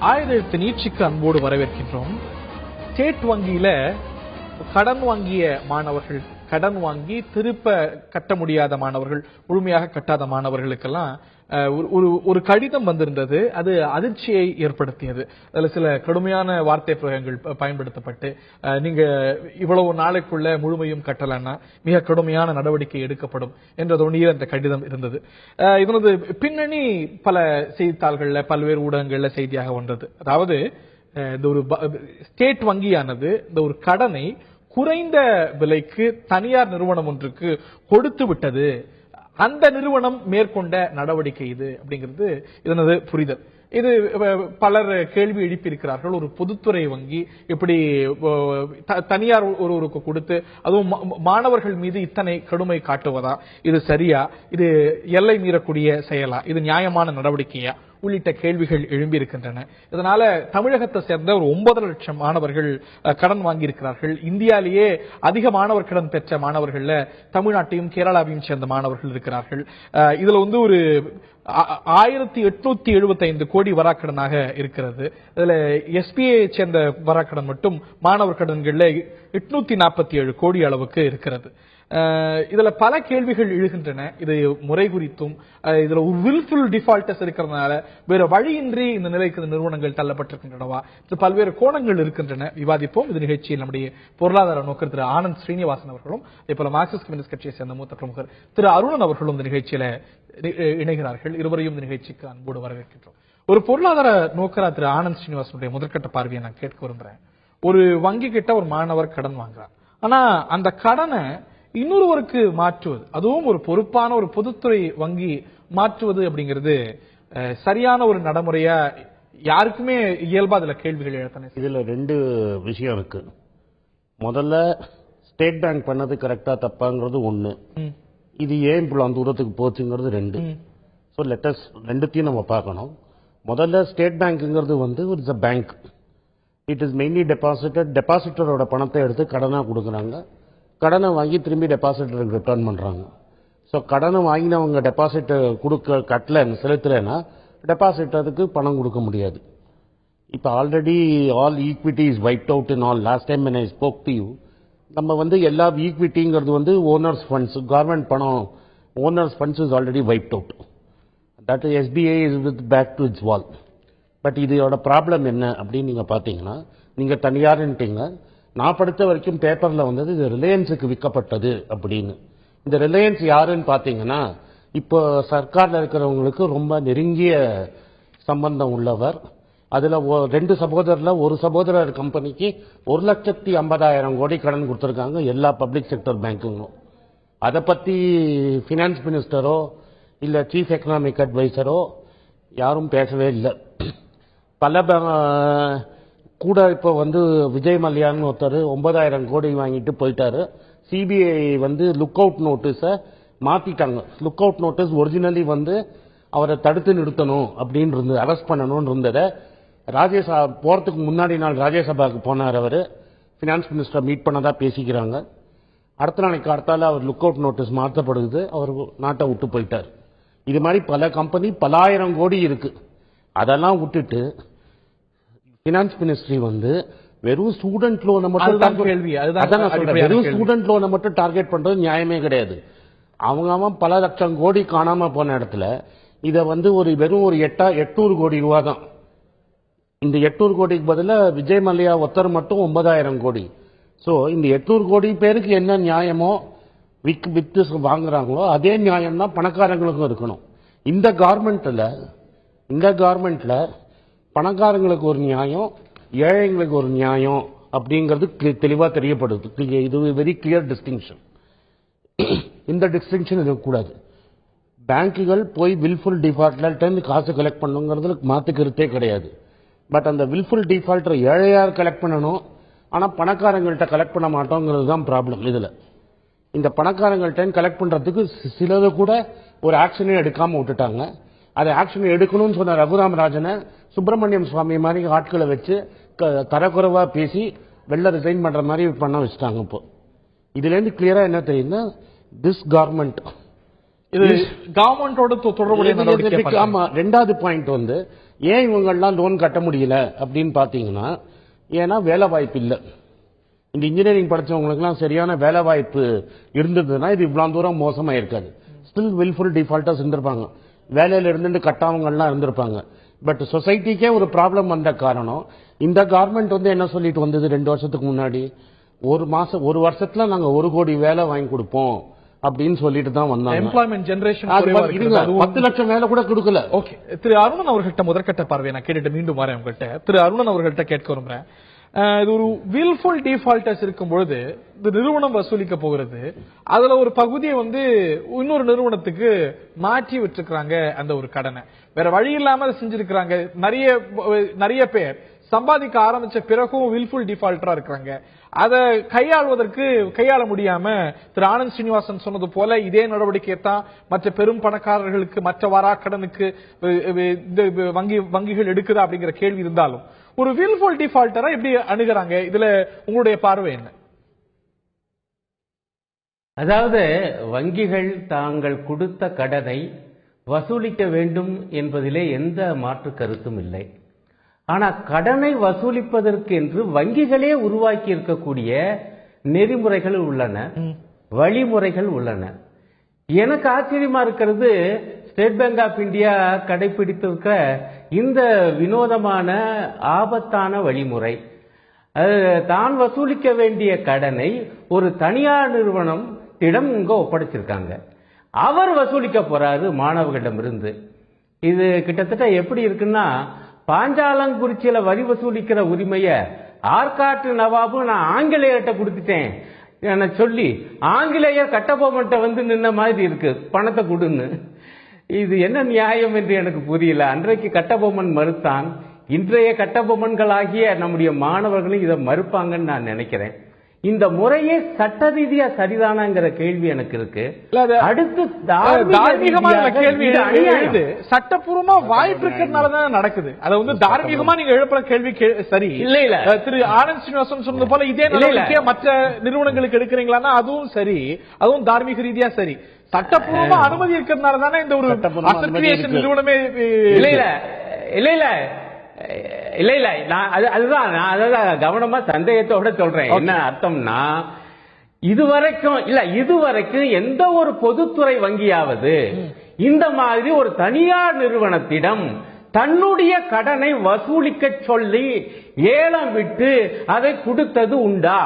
ஆயுதெழுத்து நீட்சிக்கு அன்போடு வரவேற்கின்றோம். ஸ்டேட் வங்கியில கடன் வாங்கிய மாணவர்கள், கடன் வாங்கி திருப்ப கட்ட முடியாத மாணவர்கள், முழுமையாக கட்டாத மாணவர்களுக்கெல்லாம் ஒரு கடிதம் வந்திருந்தது. அது அதிர்ச்சியை ஏற்படுத்தியது. அதுல சில கடுமையான வார்த்தை பிரயோகங்கள் பயன்படுத்தப்பட்டு, நீங்க இவ்வளவு நாளைக்குள்ள முழுமையும் கட்டலன்னா மிக கடுமையான நடவடிக்கை எடுக்கப்படும் என்றதோனியே அந்த கடிதம் இருந்தது. இதனது பின்னணி பல செய்தித்தாள்கள்ல, பல்வேறு ஊடகங்கள்ல செய்தியாக வந்தது. அதாவது இந்த ஒரு ஸ்டேட் வங்கியானது இந்த ஒரு கடனை குறைந்த விலைக்கு தனியார் நிறுவனம் ஒன்றுக்கு கொடுத்து விட்டது. அந்த நிறுவனம் மேற்கொண்ட நடவடிக்கை இது அப்படிங்கிறது இதனது புரிதல். இது பலர் கேள்வி எழுப்பியிருக்கிறார்கள். ஒரு பொதுத்துறை வங்கி இப்படி தனியார் ஒருவருக்கு கொடுத்து, அதுவும் மாணவர்கள் மீது இத்தனை கடுமை காட்டுவதா? இது சரியா? இது எல்லை மீறக்கூடிய செயலா? இது நியாயமான நடவடிக்கையா? உள்ளிட்ட கேள்விகள் எழும்பியிருக்கின்றன. இதனால தமிழகத்தை சேர்ந்த ஒரு 9 லட்சம் மாணவர்கள் கடன் வாங்கியிருக்கிறார்கள். இந்தியாலேயே அதிக மாணவர் கடன் பெற்ற மாணவர்கள்ல தமிழ்நாட்டையும் கேரளாவையும் சேர்ந்த மாணவர்கள் இருக்கிறார்கள். இதுல ஒரு 1875 கோடி வராக்கடனாக இருக்கிறது. இதுல எஸ்பிஐ சேர்ந்த வராக்கடன் மட்டும் மாணவர் கடன்கள்ல 847 கோடி அளவுக்கு இருக்கிறது. இதுல பல கேள்விகள் எழுகின்றன. இது முறை குறித்தும், இதுல ஒரு வில்ஃபுல் டிஃபால்டர்ஸ் இருக்கிறதுனால வேற வழியின்றி இந்த நிலைக்கு நிறுவனங்கள் தள்ளப்பட்டிருக்கின்றனவா? இது பல்வேறு கோணங்கள் இருக்கின்றன. விவாதிப்போம். இது நிகழ்ச்சியில் நம்முடைய பொருளாதார நோக்கர் திரு ஆனந்த் ஸ்ரீனிவாசன் அவர்களும், அதே போல மார்க்சிஸ்ட் கம்யூனிஸ்ட் கட்சியை சேர்ந்த மூத்த பிரமுகர் திரு அருணன் அவர்களும் இந்த நிகழ்ச்சியில இணைகிறார்கள். இருவரையும் இந்த நிகழ்ச்சிக்கு அன்போடு வரவேற்கின்றோம். ஒரு பொருளாதார நோக்கரா திரு ஆனந்த் ஸ்ரீனிவாசனுடைய முதற்கட்ட பார்வையை நான் கேட்க விரும்புறேன். ஒரு வங்கி கிட்ட ஒரு மாணவர் கடன் வாங்குறார். ஆனா அந்த கடனை இன்னொருவருக்கு மாற்றுவது, அதுவும் ஒரு பொறுப்பான ஒரு பொதுத்துறை வங்கி மாற்றுவது அப்படிங்கிறது சரியான ஒரு நடைமுறையா? யாருக்குமே இயல்பா அதுல கேள்விகள் எழத்தானே. இதுல 2 விஷயம் இருக்கு. முதல்ல ஸ்டேட் பேங்க் பண்ணது கரெக்டா தப்பாங்கிறது 1. இது ஏன் இவ்வளவு தூரத்துக்கு போச்சுங்கிறது 2. ஸோ லெட்டஸ் 2த்தையும் நம்ம பார்க்கணும். முதல்ல ஸ்டேட் பேங்க்ங்கிறது ஒரு பேங்க். இட் இஸ் மெயின்லி டெபாசிட்டரோட பணத்தை எடுத்து கடனா கொடுக்குறாங்க. கடனை வாங்கி திரும்பி டெபாசிட்டருக்கு ரிட்டர்ன் பண்றாங்க. ஸோ கடனை வாங்கினவங்க டெபாசிட் செலுத்தலைன்னா டெபாசிட்டருக்கு பணம் கொடுக்க முடியாது. இப்போ already all equity is wiped out in all. Last time when I spoke to you, நம்ம எல்லா ஈக்விட்டிங்கிறது ஓனர்ஸ் ஃபண்ட்ஸ், கவர்மெண்ட் பணம், owners funds is already wiped out. That SBI is with back to its wall. But இதோட problem என்ன அப்படின்னு நீங்க பாத்தீங்கன்னா, நீங்க தனியார்ன்ட்டீங்க. நான் படித்த வரைக்கும் பேப்பர்ல வந்தது இது ரிலையன்ஸுக்கு விற்கப்பட்டது அப்படின்னு. இந்த ரிலையன்ஸ் யாருன்னு பாத்தீங்கன்னா, இப்போ சர்க்கார்ல இருக்கிறவங்களுக்கு ரொம்ப நெருங்கிய சம்பந்தம் உள்ளவர். அதுல 2 சகோதரர்ல ஒரு சகோதரர் கம்பெனிக்கு 1,50,000 கோடி கடன் கொடுத்திருக்காங்க எல்லா பப்ளிக் செக்டர் பேங்க்குங்களும். அதை பத்தி பினான்ஸ் மினிஸ்டரோ இல்ல சீஃப் எக்கனாமிக் அட்வைசரோ யாரும் பேசவே இல்லை. பல கூட இப்போ விஜய் மல்லையான்னு ஒருத்தர் 9,000 கோடி வாங்கிட்டு போயிட்டாரு. சிபிஐ லுக் அவுட் நோட்டீஸ மாத்திட்டாங்க. லுக் அவுட் நோட்டீஸ் ஒரிஜினலி அவரை தடுத்து நிறுத்தணும் அப்படின்னு இருந்தது, அரெஸ்ட் பண்ணணும்னு இருந்ததை ராஜ்யசபா போறதுக்கு முன்னாடி நாள் ராஜ்யசபாவுக்கு போனார். அவர் பினான்ஸ் மினிஸ்டர் மீட் பண்ணதா பேசிக்கிறாங்க. அடுத்த நாளைக்கு அடுத்தால அவர் லுக் அவுட் நோட்டீஸ் மாற்றப்படுது. அவர் நாட்டை விட்டு போயிட்டார். இது மாதிரி பல கம்பெனி பல ஆயிரம் கோடி இருக்கு. அதெல்லாம் விட்டுட்டு பினான்ஸ் மினிஸ்ட்ரி வெறும் ஸ்டூடெண்ட் லோனை மட்டும் வெறும் ஸ்டூடெண்ட் லோனை மட்டும் டார்கெட் பண்றது நியாயமே கிடையாது. அவன் பல லட்சம் கோடி காணாம போன இடத்துல இத வெறும் ஒரு 800 கோடி ரூபா தான். இந்த 800 கோடிக்கு பதிலா விஜய் மல்லையா ஒருத்தர் மட்டும் 9,000 கோடி. சோ இந்த 800 கோடி பேருக்கு என்ன நியாயமோ வித்து வாங்குறாங்களோ அதே நியாயம் தான் பணக்காரங்களுக்கும் இருக்கணும். இந்த கவர்மெண்ட்ல பணக்காரங்களுக்கு ஒரு நியாயம், ஏழைங்களுக்கு ஒரு நியாயம் அப்படிங்கிறது தெளிவா தெரியப்படுது. இது வெரி கிளியர் டிஸ்டிங்ஷன். இந்த டிஸ்டிங்ஷன் இருக்கக்கூடாது. பேங்குகள் போய் வில்ஃபுல் டிஃபால்ட்ல காசு கலெக்ட் பண்ணுங்கிறது மாத்துக்கிறதே கிடையாது. பட் அந்த வில்ஃபுல் டிஃபால்ட்டர் ஏழையார் கலெக்ட் பண்ணணும், ஆனா பணக்காரங்கள்ட்ட கலெக்ட் பண்ண மாட்டோங்கிறது தான் ப்ராப்ளம். இதுல இந்த பணக்காரங்கள்ட்ட கலெக்ட் பண்றதுக்கு சிலது கூட ஒரு ஆக்ஷனே எடுக்காம விட்டுட்டாங்க. அதை ஆக்ஷன் எடுக்கணும்னு சொன்ன ரகுராம் ராஜனை சுப்பிரமணியம் சுவாமி மாதிரி ஆட்களை வச்சு தரக்குறைவா பேசி வெளில ரிசைன் பண்ற மாதிரி பண்ண வச்சுட்டாங்க. இப்போ இதுல இருந்து கிளியரா என்ன தெரியுதுன்னா, திஸ் கவர்மெண்ட் இது கவர்மெண்டோட தொடர்புடைய நடவடிக்கை. ஆமா. ரெண்டாவது பாயிண்ட் ஏன் இவங்க எல்லாம் லோன் கட்ட முடியல அப்படின்னு பாத்தீங்கன்னா, ஏன்னா வேலை வாய்ப்பு இல்ல. இந்த இன்ஜினியரிங் படிச்சவங்களுக்கு எல்லாம் சரியான வேலை வாய்ப்பு இருந்ததுன்னா இது இவ்வளவு தூரம் மோசமா இருக்காது. ஸ்டில் வில்ஃபுல் டிஃபால்டர்ஸ் இருந்திருப்பாங்க, வேலையில இருந்து கட்டாவங்க எல்லாம் இருந்திருப்பாங்க. பட் சொசைட்டிக்கே ஒரு ப்ராப்ளம் வந்த காரணம் இந்த கவர்மெண்ட் என்ன சொல்லிட்டு வந்தது 2 வருஷத்துக்கு முன்னாடி, ஒரு வருஷத்துல நாங்க 1 கோடி வேலை வாங்கி கொடுப்போம் அப்படின்னு சொல்லிட்டு தான் வந்தாங்க. எம்ப்ளாய்மெண்ட் ஜெனரேஷன் 10 லட்சம் வேலை கூட கொடுக்கல. ஓகே, திரு அருணன் அவர்கள்ட்ட முதற்கட்ட பார்வை நான் கேட்டுட்டு மீண்டும் வரேன் உங்கள்கிட்ட. திரு அருணன் அவர்கள்ட்ட கேட்க விரும்புறேன். இது ஒரு வில்ஃபுல் டிஃபால்டர்ஸ் இருக்கும் பொழுது இந்த நிறுவனம் வசூலிக்க போகிறது, அதுல ஒரு பகுதியை இன்னொரு நிறுவனத்துக்கு மாற்றி விட்டுருக்காங்க. அந்த ஒரு கடனை வேற வழி இல்லாம செஞ்சிருக்கிறாங்க. நிறைய பேர் சம்பாதிக்க ஆரம்பிச்ச பிறகும் வில்ஃபுல் டிஃபால்டரா இருக்கிறாங்க. அதை கையாள முடியாம திரு ஆனந்த் ஸ்ரீனிவாசன் சொன்னது போல இதே நடவடிக்கையை தான் மற்ற பெரும் பணக்காரர்களுக்கு, மற்ற வாராக்கடனுக்கு வங்கிகள் எடுக்குதா அப்படிங்கிற கேள்வி இருந்தாலும் ஒரு வில்ஃபுல் டிஃபால்டரா எப்படி அணுகிறாங்க? இதுல உங்களுடைய பார்வை என்ன? அதாவது வங்கிகள் தாங்கள் கொடுத்த கடனை வசூலிக்க வேண்டும் என்பதிலே எந்த மாற்று கருத்தும் இல்லை. ஆனா கடனை வசூலிப்பதற்கு என்று வங்கிகளே உருவாக்கி இருக்கக்கூடிய நெறிமுறைகள் உள்ளன, வழிமுறைகள் உள்ளன. எனக்கு ஆச்சரியமா இருக்கிறது, ஸ்டேட் பேங்க் ஆஃப் இந்தியா கடைபிடித்திருக்கிற இந்த வினோதமான ஆபத்தான வழிமுறை. தான் வசூலிக்க வேண்டிய கடனை ஒரு தனியார் நிறுவனத்திடம் இங்க ஒப்படைச்சிருக்காங்க. அவர் வசூலிக்க போறாரு மாணவர்களிடமிருந்து. இது கிட்டத்தட்ட எப்படி இருக்குன்னா, பாஞ்சாலங்குறிச்சியில வரி வசூலிக்கிற உரிமைய ஆற்காட்டு நவாபு நான் ஆங்கிலேயர்கிட்ட கொடுத்துட்டேன் சொல்லி ஆங்கிலேயர் கட்டபொம்மன்ட்ட நின்ன மாதிரி இருக்கு, பணத்தை கொடுன்னு. இது என்ன நியாயம் என்று எனக்கு புரியல. அன்றைக்கு கட்டபொம்மன் மறுத்தான், இன்றைய கட்டபொம்மன்களாகிய நம்முடைய மாணவர்களும் இதை மறுப்பாங்கன்னு நான் நினைக்கிறேன். இந்த முறையே சட்ட ரீதியா சரிதானாங்கிற கேள்வி எனக்கு இருக்கு. அடுத்து தார்மீகமான கேள்வி எழுது, சட்டப்பூர்வமா வாய்ப்பு இருக்கிறதுனாலதான் நடக்குது. அதை தார்மீகமா நீங்க எழுப்புற கேள்வி சரி இல்ல. இல்ல திரு ஆனந்த் ஸ்ரீனிவாசன் சொன்னது போல இதே நடவடிக்கையா மற்ற நிறுவனங்களுக்கு எடுக்கிறீங்களான்னா அதுவும் சரி, அதுவும் தார்மீக ரீதியா சரி. சட்டப்பூர்வமா அனுமதி இருக்கிறதுனால தானே இந்த ஒரு அசோசியேஷன் நிறுவனமே இல்ல இல்ல இல்ல இல்ல இல்ல இல்ல நான் அதுதான் கவனமா சந்தேகத்தோட சொல்றேன். என்ன அர்த்தம்னா, இதுவரைக்கும் எந்த ஒரு பொதுத்துறை வங்கியாவது இந்த மாதிரி ஒரு தனியார் நிறுவனத்திடம் தன்னுடைய கடனை வசூலிக்க சொல்லி ஏலம் விட்டு அதை கொடுத்தது உண்டா?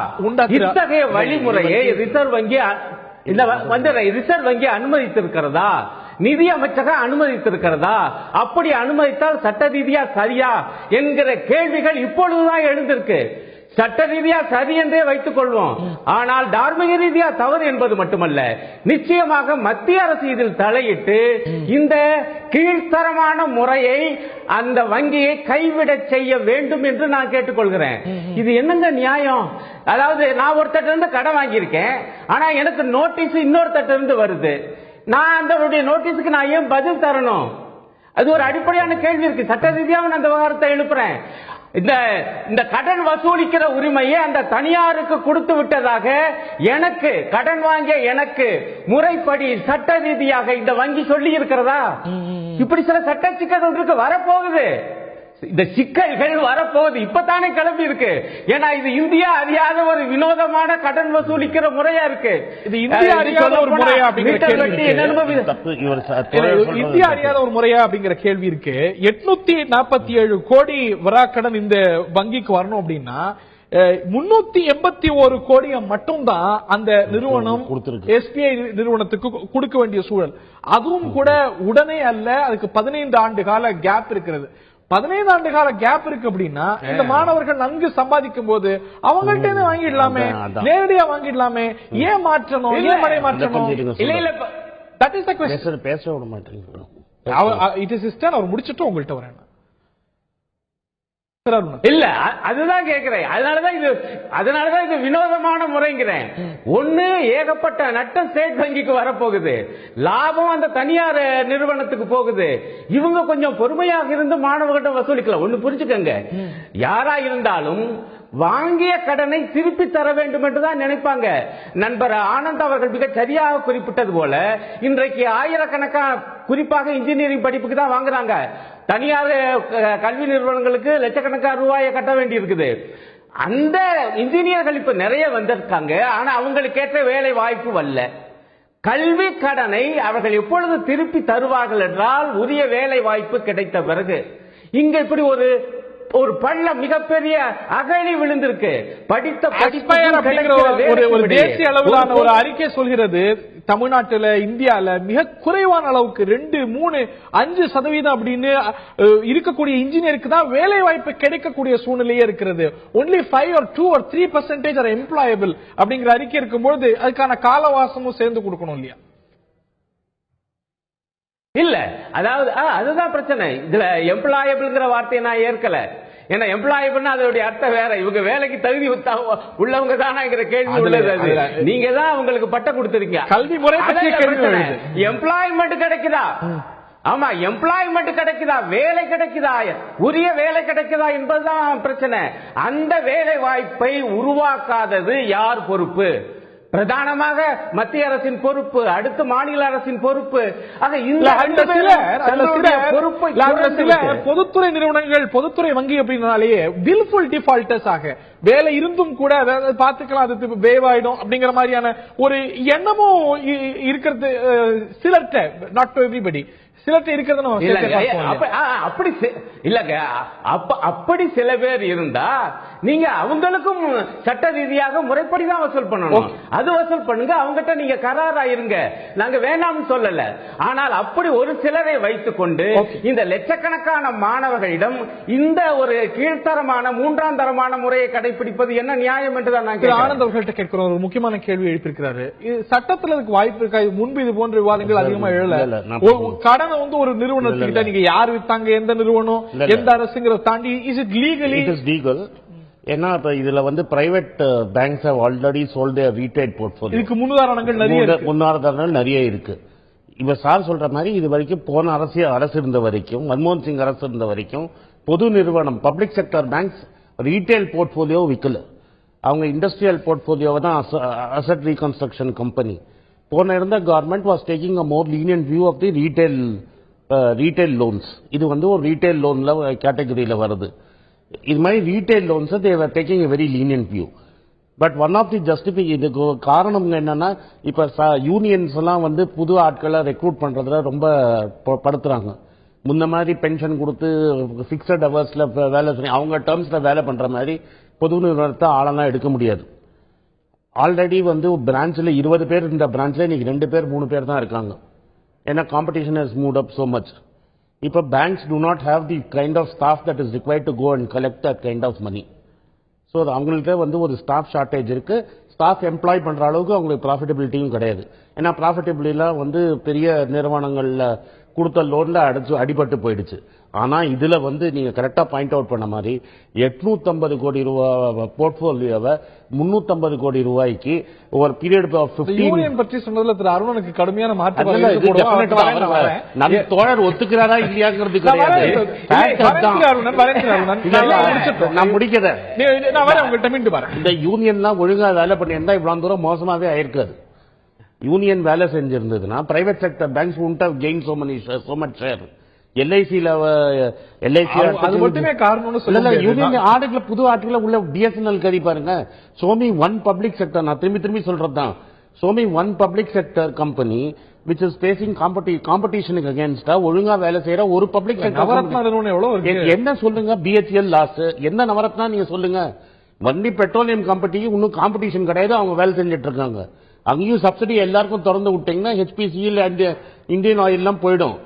இத்தகைய வழிமுறையை ரிசர்வ் வங்கி அனுமதித்திருக்கிறதா? நிதி அமைச்சகம் அனுமதித்திருக்கிறதா? அப்படி அனுமதித்தால் சட்ட ரீதியா சரியா என்கிற கேள்விகள் இப்பொழுதுதான் எழுந்திருக்கு. சட்ட ரீதியா சரி என்றே வைத்துக் கொள்வோம். ஆனால் தார்மீக ரீதியா தவறு என்பது மட்டுமல்ல, நிச்சயமாக மத்திய அரசு இதில் தலையிட்டு இந்த கீழ்த்தரமான முறையை அந்த வங்கியை கைவிட செய்ய வேண்டும் என்று நான் கேட்டுக்கொள்கிறேன். இது என்னங்க நியாயம்? அதாவது நான் ஒருத்தட்ட இருந்து கடன் வாங்கியிருக்கேன், ஆனா எனக்கு நோட்டீஸ் இன்னொருத்தட்ட இருந்து வருது. நான் அந்த நோட்டீஸுக்கு நான் ஏன் பதில் தரணும்? அது ஒரு அடிப்படையான கேள்வி இருக்கு. சட்ட ரீதியாக அந்த விவகாரத்தை எழுப்புறேன். இந்த கடன் வசூலிக்கிற உரிமையை அந்த தனியாருக்கு கொடுத்து விட்டதாக எனக்கு கடன் வாங்கிய எனக்கு முறைப்படி சட்ட ரீதியாக இந்த வங்கி சொல்லி இருக்கிறதா? இப்படி சில சட்ட சிக்கல்கள் இருக்கு, வரப்போகுது. இந்த சிக்கல்கள் வரப்போகுது, இப்பதானே கிளம்பி இருக்கு. ஏன்னா இது இந்தியா அறியாத ஒரு வினோதமான கடன் வசூலிக்கிற முறையா இருக்கு. இது இந்தியா அறியாத ஒரு முறையா அப்படிங்கிற கேள்வி இருக்கு. 847 கோடி வராக்கடன் இந்த வங்கிக்கு வரணும் அப்படின்னா 381 கோடியை மட்டும்தான் அந்த நிறுவனம் எஸ்பிஐ நிறுவனத்துக்கு கொடுக்க வேண்டிய சூழல். அதுவும் கூட உடனே அல்ல, அதுக்கு 15 ஆண்டு கால கேப் இருக்கிறது. 15 ஆண்டு கால கேப் இருக்கு அப்படின்னா இந்த மாணவர்கள் நன்கு சம்பாதிக்கும் போது அவங்கள்ட்ட வாங்கிடலாமே, நேரடியா வாங்கிடலாமே. ஏன் மாற்றணும்? ஏன் மறை மாற்றணும்? இல்ல இல்ல, தட் இஸ் தி क्वेश्चन. பேச விட மாட்டீங்க. It is system. அவர் முடிச்சிட்டு உங்கள்ட்ட வரேன். இல்ல அதுதான் கேக்குறேன். அதனாலதான் இது வினோதமான முறைங்கிறேன். ஒண்ணு, ஏகப்பட்ட நட்டம் ஸ்டேட் வங்கிக்கு வரப்போகுது, லாபம் அந்த தனியார் நிறுவனத்துக்கு போகுது. இவங்க கொஞ்சம் பொறுமையாக இருந்து மாணவர்கிட்ட வசூலிக்கலாம். ஒண்ணு புரிஞ்சுக்கங்க, யாரா இருந்தாலும் வாங்கிய கடனை திருப்பி தர வேண்டும் என்றுதான் நினைப்பாங்க. நண்பர் ஆனந்த் அவர்கள் மிக சரியாக குறிப்பிட்டது போல இன்றைக்கு ஆயிரக்கணக்கான, குறிப்பாக இன்ஜினியரிங் படிப்புக்கு தான் வாங்குறாங்க. தனியார் கல்வி நிறுவனங்களுக்கு லட்சக்கணக்கான ரூபாயை கட்ட வேண்டி இருக்குது. அந்த இன்ஜினியர்கள் இப்ப நிறைய வந்திருக்காங்க. ஆனா அவங்களுக்கு ஏற்ற வேலை வாய்ப்பு வரல. கல்வி கடனை அவர்கள் எப்பொழுது திருப்பி தருவார்கள் என்றால் உரிய வேலை வாய்ப்பு கிடைத்த பிறகு. இங்க இப்படி ஒரு பள்ளம் மிகப்பெரிய அகழி விழுந்திருக்கு. படித்த ஒரு தேசிய அளவிலான ஒரு அறிக்கை சொல்கிறது, தமிழ்நாட்டில் இந்தியால மிக குறைவான அளவுக்கு 2, 3, 5% அப்படின்னு இருக்கக்கூடிய இன்ஜினியருக்கு தான் வேலை வாய்ப்பு கிடைக்கக்கூடிய சூழ்நிலையே இருக்கிறது. only 5 or 2 or 3% are employable அப்படிங்கிற அறிக்கை இருக்கும்போது அதுக்கான காலவாசமும் சேர்ந்து கொடுக்கணும் இல்லையா? இல்ல, அதாவது அதுதான் பிரச்சனை. இதுல எம்ப்ளாயபிள்ங்கிற வார்த்தையை நான் ஏற்கல. ஏன்னா எம்ப்ளாயபிள்னா அதோடைய அர்த்தம் வேற. இவங்க வேலைக்கு தகுதி உள்ளவங்க தானாங்கிற கேள்வி உள்ளது. நீங்க தான் அவங்களுக்கு பட்டம் கொடுத்துருக்கீங்க. கல்வி முறை எம்ப்ளாய்மெண்ட் கிடைக்குதா? ஆமா, எம்ப்ளாய்மெண்ட் கிடைக்குதா, வேலை கிடைக்குதா, உரிய வேலை கிடைக்குதா என்பதுதான் பிரச்சனை. அந்த வேலை வாய்ப்பை உருவாக்காதது யார் பொறுப்பு? பிரதானமாக மத்திய அரசின் பொறுப்பு, அடுத்து மாநில அரசின் பொறுப்பு. பொதுத்துறை நிறுவனங்கள், பொதுத்துறை வங்கி அப்படின்னாலேயே வில்ஃபுல் டிஃபால்டர்ஸ் ஆக வேலை இருந்தும் கூட பாத்துக்கலாம், அது வேவாயிடும் அப்படிங்கிற மாதிரியான ஒரு எண்ணமும் இருக்கிறது சிலர்கிட்ட, நாட் டு எவ்ரிபடி, சிலர்கிட்ட இருக்கிறது. அப்படி சில பேர் இருந்தா நீங்க அவங்களுக்கும் சட்ட ரீதியாக முறைப்படி தான் வசூல் பண்ணணும். அது வசூல் பண்ணுங்க, அவங்ககிட்ட நீங்க கராரா இருங்க, நாங்க வேணாம்னு சொல்லல. ஆனால் அப்படி ஒரு சிலரை வைத்துக் கொண்டு இந்த லட்சக்கணக்கான மாணவர்களிடம் இந்த ஒரு கீழ்த்தரமான 3ஆம் தரமான முறையை கடைபிடிப்பது என்ன நியாயம் என்றுதான் ஆனந்த் அவர்கள்ட்ட கேட்கிறோம். ஒரு முக்கியமான கேள்வி எழுப்பியிருக்கிறாரு. சட்டத்தில் அதுக்கு வாய்ப்பு இருக்கா? முன்பு இது போன்ற விவாதங்கள் அதிகமா எழல. கடன் ஒரு நிறுவனத்துக்கிட்ட நீங்க யார் வித்தாங்க, எந்த நிறுவனம், எந்த அரசுங்கிற தாண்டி is it legally? It is legal. ஏன்னா இப்ப இதுல private banks have already sold their retail portfolio. இதுக்கு முன்னுதாரணங்கள் நிறைய இருக்கு. இப்ப சார் சொல்ற மாதிரி இது வரைக்கும் போன அரசு இருந்த வரைக்கும், மன்மோகன் சிங் அரசு இருந்த வரைக்கும் பொது நிறுவனம் public sector banks retail portfolio விக்கல. அவங்க இண்டஸ்ட்ரியல் போர்ட்ஃபோலியோவை தான் அசெட் ரீகன்ஸ்ட்ரக்ஷன் கம்பெனி. போன இருந்த government was taking a more lenient view of the retail loans. இது ஒரு ரீட்டைல் லோன்ல கேட்டகரியில வருது. இது மாதிரி retail loans they were taking a very lenient view. But one of the இதுக்கு காரணம் என்னன்னா, இப்ப யூனியன்ஸ் எல்லாம் புது ஆட்களை ரெக்ரூட் பண்றதுல ரொம்ப படுத்துறாங்க. முன்ன மாதிரி பென்ஷன் கொடுத்து பிக்சட் ஹவர்ஸ்ல வேலை செய்ய, அவங்க டேர்ம்ஸ்ல வேலை பண்ற மாதிரி பொது நிறுவனத்தை ஆளெல்லாம் எடுக்க முடியாது. ஆல்ரெடி பிரான்ச்ல 20 பேர் இருந்த பிரான்ச்ல இன்னைக்கு 2 பேர் 3 பேர் தான் இருக்காங்க. ஏன்னா competition has moved up so much. இப்ப banks do not have the kind of staff that is required to go and collect that kind of money. So அவங்கள்ட்ட ஒரு ஸ்டாஃப் ஷார்டேஜ் இருக்கு. ஸ்டாஃப் எம்ப்ளாய் பண்ற அளவுக்கு அவங்களுக்கு ப்ராஃபிட்டபிலிட்டியும் கிடையாது. ஏன்னா ப்ராஃபிட்டபிலிட்டிலாம் பெரிய நிறுவனங்கள்ல கொடுத்த லோன்ல அடிபட்டு போயிடுச்சு. ஆனா இதுல நீங்க கரெக்டா பாயிண்ட் அவுட் பண்ண மாதிரி 850 கோடி ரூபாய் போர்ட்போலியோவை 350 கோடி ரூபாய்க்கு ஒரு பீரியட் ஆஃப் 15 யூனியன் பற்றி சொன்னதுல திரு அருணனுக்கு கடுமையான மாற்று தோழர் ஒத்துக்கிறாரா இல்லையாங்கிறது நான் முடிக்கிறேன். இந்த யூனியன்லாம் ஒழுங்கா வேலை பண்ணியிருந்தா இவ்வளவு தூரம் மோசமாவே ஆயிருக்காது. யூனியன் வேலை செஞ்சிருந்ததுன்னா private sector banks wouldn't have gained so much share. எல்ஐசில அது மட்டுமே காரணம். யூனியன் ஆர்டர்ல புது ஆர்டர்ல உள்ள பிஎஸ்என்எல் கறி பாருங்க. சோமி ஒன் பப்ளிக் செக்டர், நான் திரும்பி சொல்றதுதான், சோமி one public sector company which is facing competition against ஒழுங்கா வேலை செய்யற ஒரு பப்ளிக் செக்டர் நவரத்னா நிறுவனம் எவ்வளவு என்ன சொல்லுங்க? பிஹெச்எல் லாஸ் என்ன நவரத்னா நீங்க சொல்லுங்க? வண்டி பெட்ரோலியம் கம்பெனி இன்னும் காம்படிஷன் கிடையாது, அவங்க வேலை செஞ்சுட்டு இருக்காங்க. அங்கேயும் சப்சிடி எல்லாருக்கும் திறந்து விட்டீங்கன்னா ஹெச்பிசிஎல் அண்ட் இந்தியன் ஆயில் எல்லாம் போயிடும்.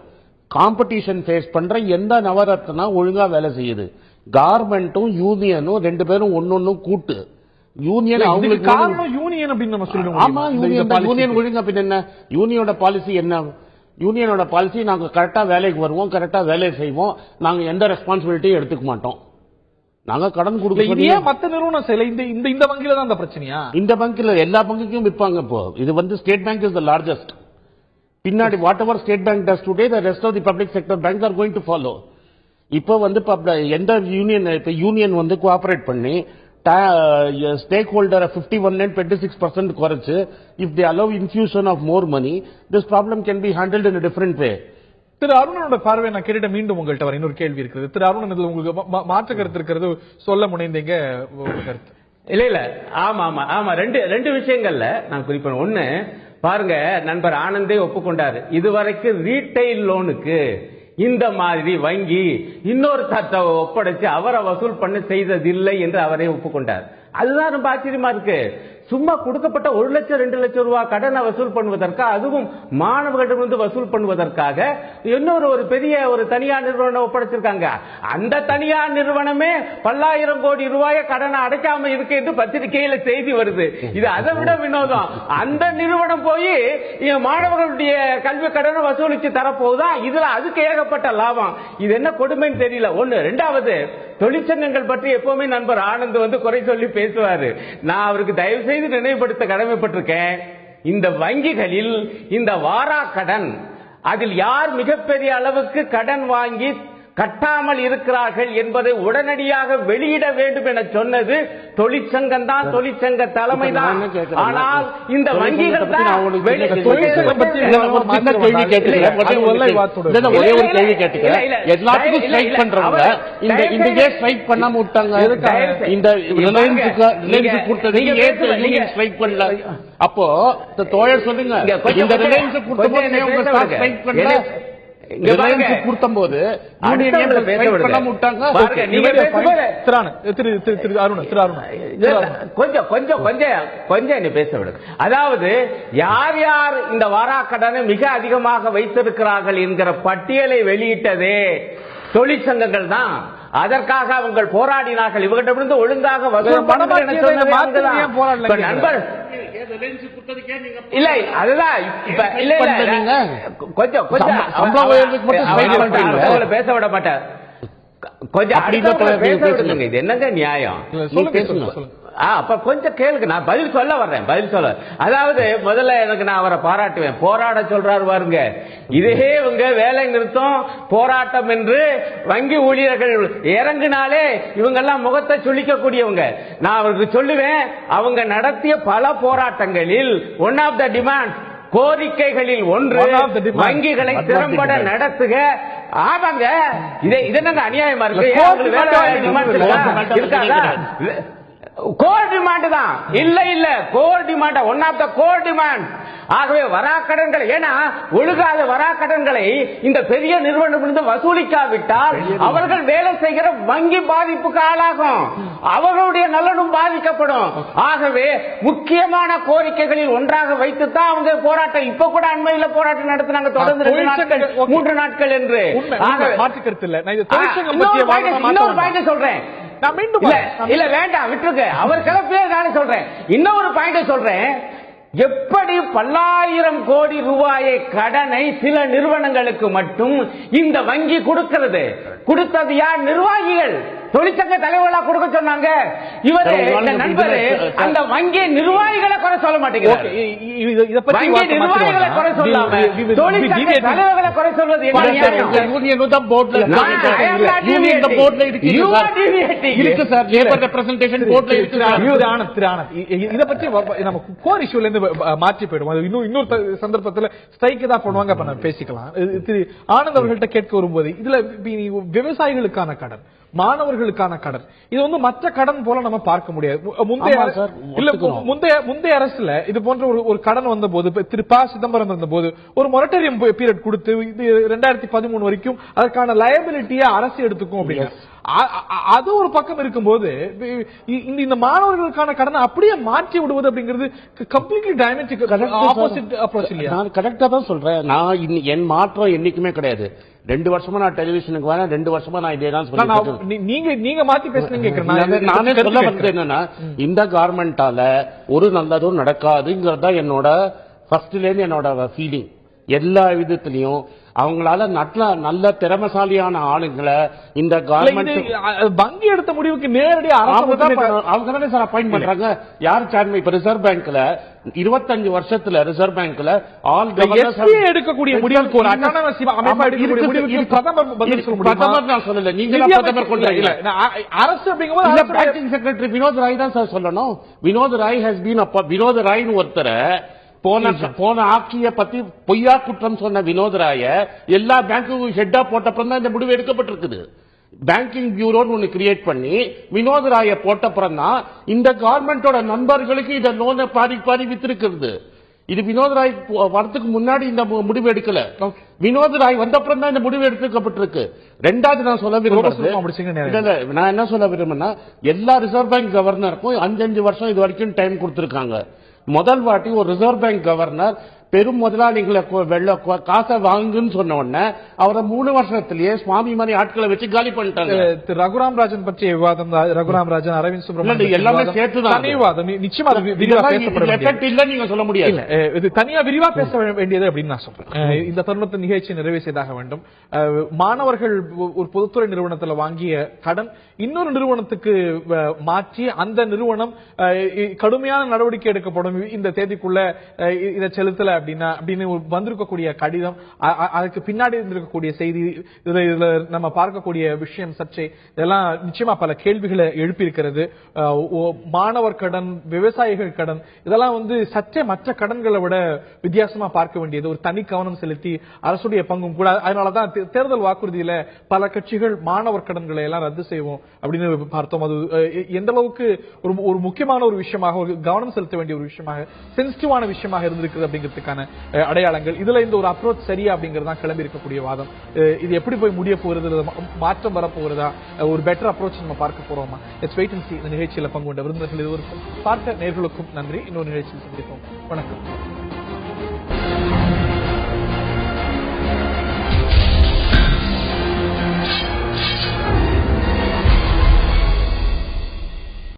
காம்படிஷன் ஃபேஸ் பண்ற எந்த நவரத்னா ஒழுங்கா வேலை செய்யுது? கவர்மெண்ட்டும் யூனியனும் 2 பேரும் ஒன்னொன்னும் கூட்டு. யூனியன் அவங்களுக்கு காரணம் யூனியன் அப்படின்னு நம்ம சொல்லுவோம். ஆமா, யூனியன் ஒழுங்கா பின்ன என்ன? யூனியனோட பாலிசி என்ன? யூனியனோட பாலிசி நாங்க கரெக்டா வேலைக்கு வருவோம், கரெக்டா வேலை செய்வோம், நாங்க எந்த ரெஸ்பான்சிபிலிட்டியும் எடுத்துக்க மாட்டோம், நாங்க கடன் கொடுக்க. மத்த நிறுவனம் செய்யல. இந்த வங்கியில தான் அந்த பிரச்சனையா? இந்த வங்கில எல்லா வங்கிக்கும் விற்பாங்க. இப்போ இது State Bank is the largest. பின்னாடி whatever State Bank does today, the rest of the public sector banks are going to follow. இப்போ எந்த யூனியன் கோஆபரேட் பண்ணி ஸ்டேக் ஹோல்டரை 51 26% குறைச்சு if they allow infusion of more money, this problem can be handled in a different way. திரு அருணனோட பார்வை நான் கேட்டுட்ட மீண்டும் உங்கள்கிட்ட வர இன்னொரு கேள்வி இருக்குது. திரு அருணன் இதுல உங்களுக்கு மாற்று கருத்து இருக்கிறது சொல்ல முனைந்தீங்க கருத்து. இல்ல ஆமா ரெண்டு விஷயங்கள்ல நான் குறிப்பிட. ஒண்ணு பாருங்க, நண்பர் ஆனந்தே ஒப்புக்கொண்டாரு, இதுவரைக்கும் ரீட்டைல் லோனுக்கு இந்த மாதிரி வங்கி இன்னொரு தத்தை ஒப்படைச்சு அவரை வசூல் பண்ண செய்ததில்லை என்று அவரே ஒப்புக்கொண்டார். அதுதான் ரொம்ப ஆச்சரியமா இருக்கு. சும்மா கொடுக்கப்பட்ட 1 லட்சம் 2 லட்சம் ரூபாய் கடனை வசூல் பண்ணுவதற்காக, அதுவும் மாணவர்களிடமிருந்து வசூல் பண்ணுவதற்காக இன்னொரு ஒரு பெரிய ஒரு தனியார் நிறுவனம் ஒப்படைச்சிருக்காங்க. அந்த தனியார் நிறுவனமே பல்லாயிரம் கோடி ரூபாயை கடனை அடைக்காம இருக்கு என்று பத்திரிகையில செய்தி வருது. இது அதை விட வினோதம். அந்த நிறுவனம் போய் மாணவர்களுடைய கல்வி கடனை வசூலிச்சு தரப்போகுதா? இதுல அதுக்கு ஏகப்பட்ட லாபம். இது என்ன கொடுமைன்னு தெரியல. ஒண்ணு. ரெண்டாவது, தொழிற்சங்கங்கள் பற்றி எப்பவுமே நண்பர் ஆனந்த் குறை சொல்லி பேசுவாரு. நான் அவருக்கு தயவு செய்து நினைவுபடுத்த கடமைப்பட்டிருக்கேன். இந்த வங்கிகளில் இந்த வாரா கடன், அதில் யார் மிகப்பெரிய அளவுக்கு கடன் வாங்கி கட்டாமல் இருக்கிறார்கள் என்பதை உடனடியாக வெளியிட வேண்டும் என சொன்னது தொழிற்சங்கம் தான், தொழிற்சங்க தலைமை தான். ஆனால் இந்த வங்கிகள் தான் அப்போ தோழர் சொல்லுங்க, இந்த ரிலையன்ஸ் கொடுத்தும் போது கொஞ்சம் பேச விடு. அதாவது யார் யார் இந்த வாராக்கடனை மிக அதிகமாக வைத்திருக்கிறார்கள் என்கிற பட்டியலை வெளியிட்டதே தொழிற்சங்கங்கள் தான். அதற்காக அவங்க போராடினார்கள். இவர்களிடமிருந்து ஒழுங்காக வசூல் நண்பர் இல்லை. அதுதான் கொஞ்சம் பேச விட மாட்டார். கொஞ்சம் இது என்னங்க நியாயம்? அப்ப கொஞ்சம் கேளுங்க, நான் பதில் சொல்ல வர்றேன். அதாவது முதல்ல நான் அவரை பாராட்டுவேன். போராட சொல்றாரு பாருங்க. இதே இவங்க வேலை நிறுத்தம் போராட்டம் என்று வங்கி ஊழியர்கள் இறங்கினாலே இவங்க எல்லாம் முகத்தை சுளிக்க கூடியவங்க. நான் அவருக்கு சொல்லுவேன், அவங்க நடத்திய பல போராட்டங்களில் ஒன் ஆஃப் த டிமாண்ட், கோரிக்கைகளில் ஒன்று வங்கிகளை திறம்பட நடத்துக. ஆமாங்க, இது என்ன அநியாயமா இருக்கு? இருக்காதா? கோர் டிமாண்ட் தான். இல்ல core demand, one of the core demand. ஆகவே வராக்கடன்களை, ஏன்னா ஒழுகாத வராக்கடன்களை இந்த பெரிய நிறுவனம் வசூலிக்காவிட்டால் அவர்கள் வேலை செய்கிற வங்கி பாதிப்புக்கு ஆளாகும், அவர்களுடைய நலனும் பாதிக்கப்படும். ஆகவே முக்கியமான கோரிக்கைகளில் ஒன்றாக வைத்துத்தான் அவங்க போராட்டம், இப்ப கூட அண்மையில் போராட்டம் நடத்தினாங்க தொடர்ந்து 2 நாட்கள் 3 நாட்கள் என்று. இன்னொரு பாயிண்ட் சொல்றேன். இல்ல வேண்டாம், விட்டுருக்க. அவர் கிளப்பியே நானே சொல்றேன். இன்னொரு பாயிண்ட் சொல்றேன். எப்படி பல்லாயிரம் கோடி ரூபாயை கடனை சில நிறுவனங்களுக்கு மட்டும் இந்த வங்கி கொடுக்கிறது? கொடுத்தது யார்? நிர்வாகிகள், தொழிற்சங்க தலைவர்களா கொடுக்க சொன்னாங்க. இவரு நண்பர் அந்த வங்கி நிர்வாகிகளை குறை சொல்ல மாட்டேங்கிறார். நிர்வாகிகளை குறை சொல்லாம தொழிற்சங்க தலைவர்களை குறை சொல்வது இதை பற்றி நம்ம கோர் இஷ்யூல இருந்து மாற்றி போயிடும். அது இன்னொரு சந்தர்ப்பத்தில் ஸ்ட்ரைக் தான் பண்ணுவாங்க, பேசிக்கலாம். திரு ஆனந்த் அவர்கள்ட்ட கேட்க வரும்போது, இதுல விவசாயிகளுக்கான கடன், மாணவர்களுக்கான கடன், இது மற்ற கடன் போல நம்ம பார்க்க முடியாது. முந்தைய அரசுல இது போன்ற ஒரு கடன் வந்த போது, திரு ப. சிதம்பரம் இருந்த போது ஒரு மொரட்டோரியம் பீரியட் கொடுத்து 2013 வரைக்கும் அதற்கான லயபிலிட்டியை அரசு எடுத்துக்கும் அப்படின்னு. அது ஒரு பக்கம் இருக்கும்போது இந்த மாணவர்களுக்கான கடனை அப்படியே மாற்றி விடுவது அப்படிங்கிறது கம்ப்ளீட்லி டைமெட்ரிக் ஆப்போசிட் அப்ரோச் இல்லையா? நான் கரெக்டா தான் சொல்றேன். நான் என் மாற்றம் என்னைக்குமே கிடையாது. 2 வருஷமா நான் டெலிவிஷனுக்கு வரேன், 2 வருஷமா நான் இதே தான் சொல்றேன். நீங்க மாத்தி பேசுறீங்க. நானே சொல்ல வந்து என்னன்னா, இந்த கவர்மெண்டால ஒரு நல்லதும் நடக்காதுங்கிறதா என்னோட ஃபர்ஸ்ட்ல இருந்து என்னோட ஃபீலிங். எல்லா விதத்திலையும் அவங்களால நல்ல திறமசாலியான ஆளுங்களை இந்த கவர்மெண்ட் வங்கி எடுத்த முடிவுக்கு நேரடியாக அவங்க தானே சார் அப்பாயிண்ட் பண்றாங்க. யார் சேர்மன்? இப்ப ரிசர்வ் பேங்க்ல 25 வருஷத்துல ரிசர்வ் பேங்க்ல ஆல் கவர்னர்ஸ் எடுக்கக்கூடிய முடிவுக்கு ஒரு அட்டானமஸ் அமைப்பா எடுக்கக்கூடிய முடிவுக்கு பிரதமர் பதில் சொல்ல முடியுமா? பிரதமர் நான் சொல்லல, நீங்க பிரதமர் கொண்டாங்க. அரசு அப்படிங்கும்போது பேங்கிங் செக்ரட்டரி வினோத் ராய் தான் சார் சொல்லணும். வினோத் ராய் ஹஸ் பீன் வினோத் ராய்னு ஒருத்தரை போன ஆட்சியை பத்தி பொய்யா குற்றம் சொன்ன வினோத் ராய எல்லா பேங்க்கும் ஹெட்டா போட்டப்பறம் தான் இந்த முடிவு எடுக்கப்பட்டிருக்குது. பேங்கிங் பியூரோன்னு ஒன்னு கிரியேட் பண்ணி வினோத் ராய போட்டப்புறம் தான் இந்த கவர்மெண்டோட நண்பர்களுக்கு இந்த லோனை பாதி வித்திருக்கிறது. இது வினோத் ராய் வரதுக்கு முன்னாடி இந்த முடிவு எடுக்கல. வினோத் ராய் வந்தப்புறம் தான் இந்த முடிவு எடுக்கப்பட்டிருக்கு. ரெண்டாவது நான் சொல்ல விரும்புறேன், நான் என்ன சொல்ல விரும்புறேன்னா, எல்லா ரிசர்வ் பேங்க் கவர்னருக்கும் 5 வருஷம் இது வரைக்கும் டைம் கொடுத்திருக்காங்க. முதல் வாட்டி ஒரு ரிசர்வ் பேங்க் கவர்னர் பெரும் முதலாளிகளை காசை வாங்குன்னு சொன்ன உடனே அவரை 3 வருஷத்திலேயே சுவாமி மாதிரி ஆட்களை வச்சு காலி பண்ணிட்டாங்க. ரகுராம் ராஜன் பற்றிய விவாதம், ரகுராம் ராஜன், அரவிந்த் சுப்ரமணியன் எல்லாமே சேர்த்துதான் நிச்சயமா இல்ல நீங்க சொல்ல முடியாது. இது தனியா விரிவா பேச வேண்டியது அப்படின்னு நான் சொல்றேன். இந்த தருணத்தை நிகழ்ச்சி நிறைவு செய்தாக வேண்டும். மாணவர்கள் ஒரு பொதுத்துறை நிறுவனத்தில் வாங்கிய கடன் இன்னொரு நிறுவனத்துக்கு மாற்றி அந்த நிறுவனம் கடுமையான நடவடிக்கை எடுக்கப்படும் இந்த தேதிக்குள்ள இதை செலுத்தல அப்படின்னு வந்திருக்கக்கூடிய கடிதம், அதுக்கு பின்னாடி இருந்திருக்கக்கூடிய செய்தி, இதுல நம்ம பார்க்கக்கூடிய விஷயம் சர்ச்சை இதெல்லாம் நிச்சயமா பல கேள்விகளை எழுப்பியிருக்கிறது. மாணவர் கடன், விவசாயிகள் கடன் இதெல்லாம் சற்றே மற்ற கடன்களை விட வித்தியாசமா பார்க்க வேண்டியது, ஒரு தனி கவனம் செலுத்தி அரசுடைய பங்கும் கூட. அதனாலதான் தேர்தல் வாக்குறுதியில பல கட்சிகள் மாணவர் கடன்களை எல்லாம் ரத்து செய்வோம் அப்படின்னு பார்த்தோம். அது எந்த அளவுக்கு ஒரு முக்கியமான ஒரு விஷயமாக, ஒரு கவனம் செலுத்த வேண்டிய ஒரு விஷயமாக, சென்சிட்டிவான விஷயமாக இருந்திருக்குது அப்படிங்கிறதுக்கான அடையாளங்கள். இதுல இந்த ஒரு அப்ரோச் சரியா அப்படிங்கறத கிளம்பி இருக்கக்கூடிய வாதம். இது எப்படி போய் முடிய போறது, மாற்றம் வரப்போறதா, ஒரு பெட்டர் அப்ரோச் நம்ம பார்க்க போறோமா? லெட்ஸ் வெயிட் அண்ட் சீ. இந்த நிகழ்ச்சியில பங்கு கொண்ட விருந்தினர்கள் இதுவரைக்கும் பார்த்த நேயர்களுக்கும் நன்றி. இன்னொரு நிகழ்ச்சியில் சந்திப்போம். வணக்கம்.